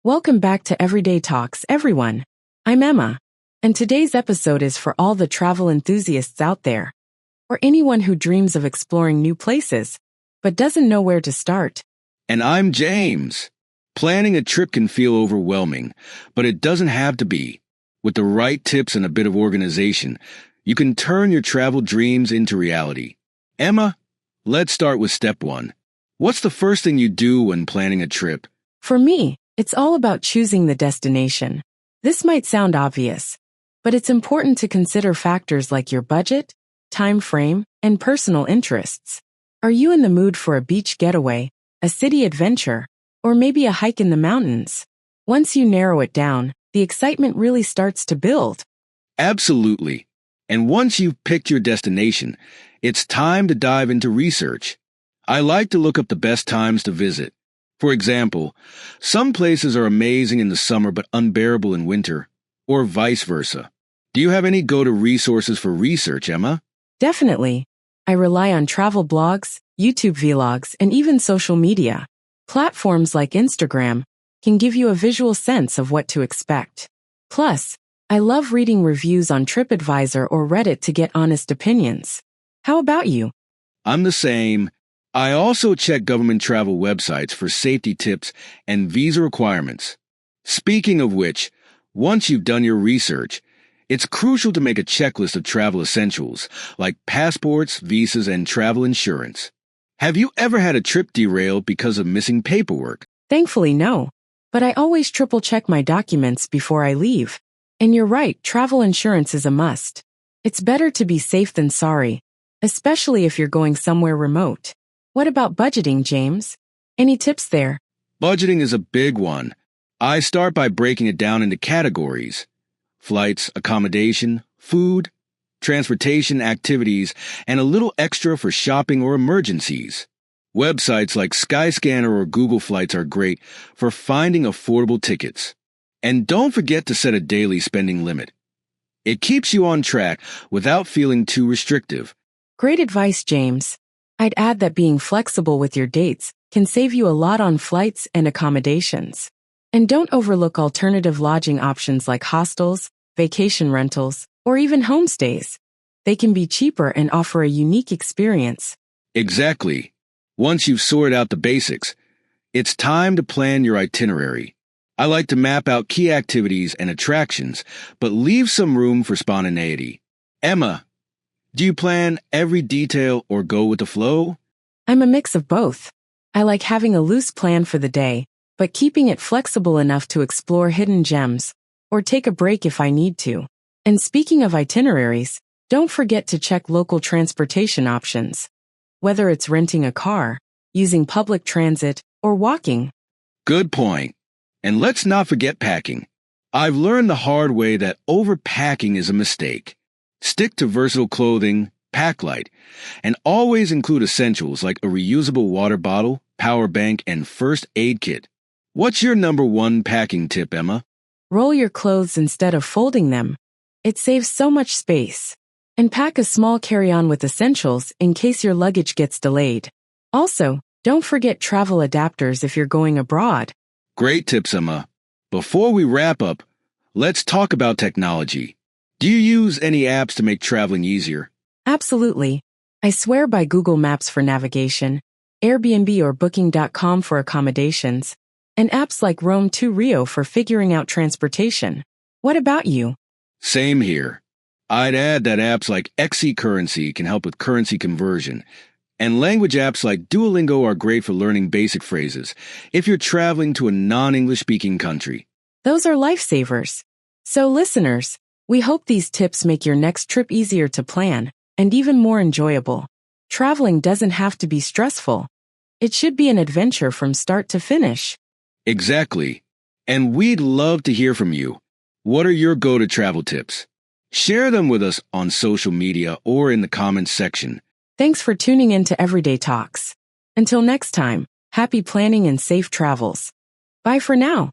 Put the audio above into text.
Welcome back to Everyday Talks, everyone. I'm Emma, and today's episode is for all the travel enthusiasts out there, or anyone who dreams of exploring new places, but doesn't know where to start. And I'm James. Planning a trip can feel overwhelming, but it doesn't have to be. With the right tips and a bit of organization, you can turn your travel dreams into reality. Emma, let's start with step one. What's the first thing you do when planning a trip? For me, it's all about choosing the destination. This might sound obvious, but it's important to consider factors like your budget, time frame, and personal interests. Are you in the mood for a beach getaway, a city adventure, or maybe a hike in the mountains? Once you narrow it down, the excitement really starts to build. Absolutely. And once you've picked your destination, it's time to dive into research. I like to look up the best times to visit. For example, some places are amazing in the summer but unbearable in winter, or vice versa. Do you have any go-to resources for research, Emma? Definitely. I rely on travel blogs, YouTube vlogs, and even social media. Platforms like Instagram can give you a visual sense of what to expect. Plus, I love reading reviews on TripAdvisor or Reddit to get honest opinions. How about you? I'm the same. I also check government travel websites for safety tips and visa requirements. Speaking of which, once you've done your research, it's crucial to make a checklist of travel essentials like passports, visas, and travel insurance. Have you ever had a trip derail because of missing paperwork? Thankfully, no. But I always triple-check my documents before I leave. And you're right, travel insurance is a must. It's better to be safe than sorry, especially if you're going somewhere remote. What about budgeting, James? Any tips there? Budgeting is a big one. I start by breaking it down into categories: flights, accommodation, food, transportation, activities, and a little extra for shopping or emergencies. Websites like Skyscanner or Google Flights are great for finding affordable tickets. And don't forget to set a daily spending limit. It keeps you on track without feeling too restrictive. Great advice, James. I'd add that being flexible with your dates can save you a lot on flights and accommodations. And don't overlook alternative lodging options like hostels, vacation rentals, or even homestays. They can be cheaper and offer a unique experience. Exactly. Once you've sorted out the basics, it's time to plan your itinerary. I like to map out key activities and attractions, but leave some room for spontaneity. Emma, do you plan every detail or go with the flow? I'm a mix of both. I like having a loose plan for the day, but keeping it flexible enough to explore hidden gems, or take a break if I need to. And speaking of itineraries, don't forget to check local transportation options. Whether it's renting a car, using public transit, or walking. Good point. And let's not forget packing. I've learned the hard way that overpacking is a mistake. Stick to versatile clothing, pack light, and always include essentials like a reusable water bottle, power bank, and first aid kit. What's your number one packing tip, Emma? Roll your clothes instead of folding them. It saves so much space. And pack a small carry-on with essentials in case your luggage gets delayed. Also, don't forget travel adapters if you're going abroad. Great tips, Emma. Before we wrap up, let's talk about technology. Do you use any apps to make traveling easier? Absolutely. I swear by Google Maps for navigation, Airbnb or Booking.com for accommodations, and apps like Roam to Rio for figuring out transportation. What about you? Same here. I'd add that apps like Xe Currency can help with currency conversion, and language apps like Duolingo are great for learning basic phrases if you're traveling to a non-English speaking country. Those are lifesavers. So listeners, we hope these tips make your next trip easier to plan and even more enjoyable. Traveling doesn't have to be stressful. It should be an adventure from start to finish. Exactly. And we'd love to hear from you. What are your go-to travel tips? Share them with us on social media or in the comments section. Thanks for tuning in to Everyday Talks. Until next time, happy planning and safe travels. Bye for now.